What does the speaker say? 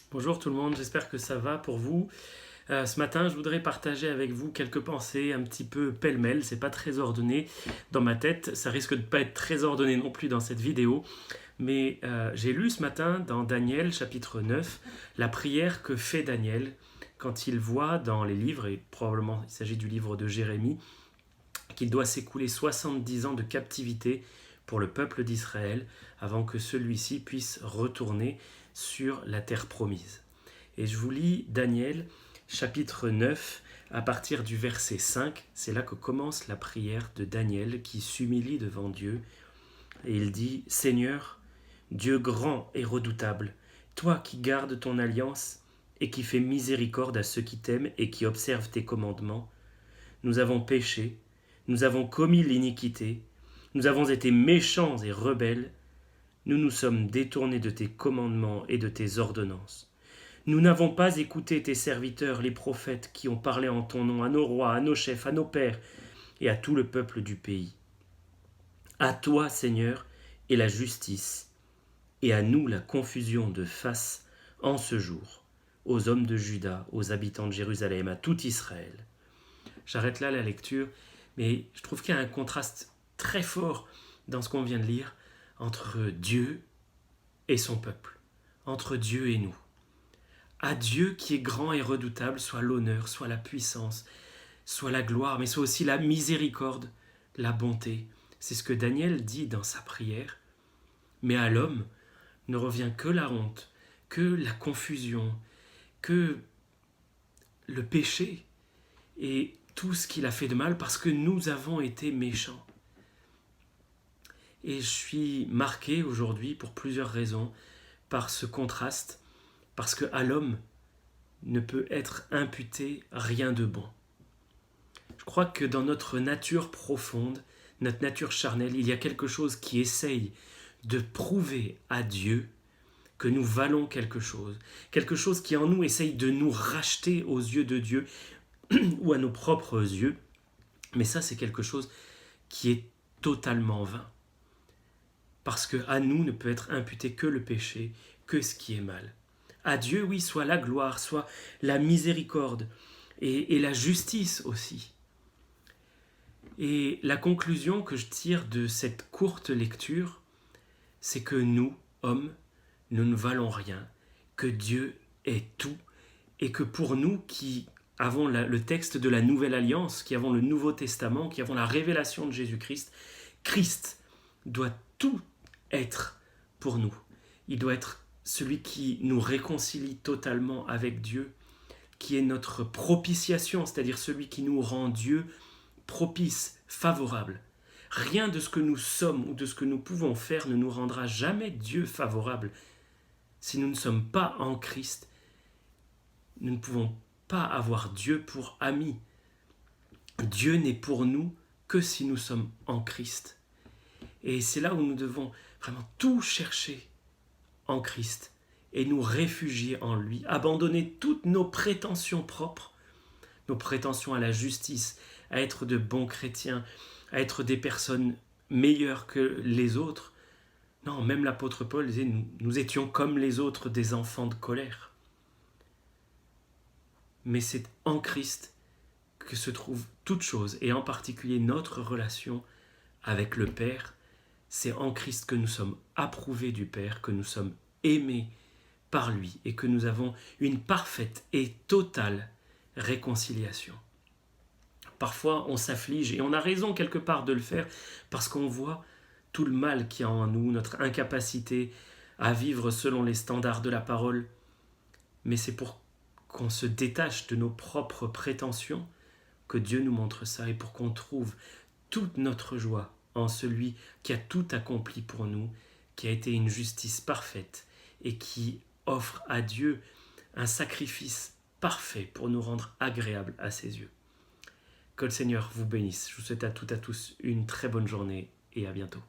Bonjour tout le monde, j'espère que ça va pour vous. Ce matin, je voudrais partager avec vous quelques pensées un petit peu pêle-mêle, c'est pas très ordonné dans ma tête, ça risque de pas être très ordonné non plus dans cette vidéo, mais j'ai lu ce matin dans Daniel chapitre 9 la prière que fait Daniel quand il voit dans les livres, et probablement il s'agit du livre de Jérémie, qu'il doit s'écouler 70 ans de captivité pour le peuple d'Israël avant que celui-ci puisse retourner sur la terre promise. Et je vous lis Daniel chapitre 9 à partir du verset 5. C'est là que commence la prière de Daniel qui s'humilie devant Dieu. Et il dit: Seigneur, Dieu grand et redoutable, toi qui gardes ton alliance et qui fais miséricorde à ceux qui t'aiment et qui observent tes commandements, nous avons péché, nous avons commis l'iniquité, nous avons été méchants et rebelles, nous nous sommes détournés de tes commandements et de tes ordonnances. Nous n'avons pas écouté tes serviteurs, les prophètes, qui ont parlé en ton nom à nos rois, à nos chefs, à nos pères et à tout le peuple du pays. À toi, Seigneur, est la justice, et à nous la confusion de face en ce jour, aux hommes de Juda, aux habitants de Jérusalem, à tout Israël. J'arrête là la lecture, mais je trouve qu'il y a un contraste très fort dans ce qu'on vient de lire entre Dieu et son peuple, entre Dieu et nous. À Dieu qui est grand et redoutable, soit l'honneur, soit la puissance, soit la gloire, mais soit aussi la miséricorde, la bonté. C'est ce que Daniel dit dans sa prière. Mais à l'homme ne revient que la honte, que la confusion, que le péché et tout ce qu'il a fait de mal parce que nous avons été méchants. Et je suis marqué aujourd'hui pour plusieurs raisons par ce contraste, parce qu'à l'homme ne peut être imputé rien de bon. Je crois que dans notre nature profonde, notre nature charnelle, il y a quelque chose qui essaye de prouver à Dieu que nous valons quelque chose qui en nous essaye de nous racheter aux yeux de Dieu ou à nos propres yeux, mais ça c'est quelque chose qui est totalement vain. Parce que à nous ne peut être imputé que le péché, que ce qui est mal. À Dieu, oui, soit la gloire, soit la miséricorde et la justice aussi. Et la conclusion que je tire de cette courte lecture, c'est que nous, hommes, nous ne valons rien, que Dieu est tout, et que pour nous qui avons le texte de la Nouvelle Alliance, qui avons le Nouveau Testament, qui avons la révélation de Jésus-Christ, Christ doit tout être pour nous. Il doit être celui qui nous réconcilie totalement avec Dieu, qui est notre propitiation, c'est-à-dire celui qui nous rend Dieu propice, favorable. Rien de ce que nous sommes ou de ce que nous pouvons faire ne nous rendra jamais Dieu favorable. Si nous ne sommes pas en Christ, nous ne pouvons pas avoir Dieu pour ami. Dieu n'est pour nous que si nous sommes en Christ. Et c'est là où nous devons vraiment tout chercher en Christ et nous réfugier en lui, abandonner toutes nos prétentions propres, nos prétentions à la justice, à être de bons chrétiens, à être des personnes meilleures que les autres. Non, même l'apôtre Paul disait, nous étions comme les autres des enfants de colère. Mais c'est en Christ que se trouve toute chose, et en particulier notre relation avec le Père. C'est en Christ que nous sommes approuvés du Père, que nous sommes aimés par lui et que nous avons une parfaite et totale réconciliation. Parfois, on s'afflige et on a raison quelque part de le faire parce qu'on voit tout le mal qu'il y a en nous, notre incapacité à vivre selon les standards de la parole. Mais c'est pour qu'on se détache de nos propres prétentions que Dieu nous montre ça et pour qu'on trouve toute notre joie en celui qui a tout accompli pour nous, qui a été une justice parfaite et qui offre à Dieu un sacrifice parfait pour nous rendre agréables à ses yeux. Que le Seigneur vous bénisse. Je vous souhaite à toutes et à tous une très bonne journée et à bientôt.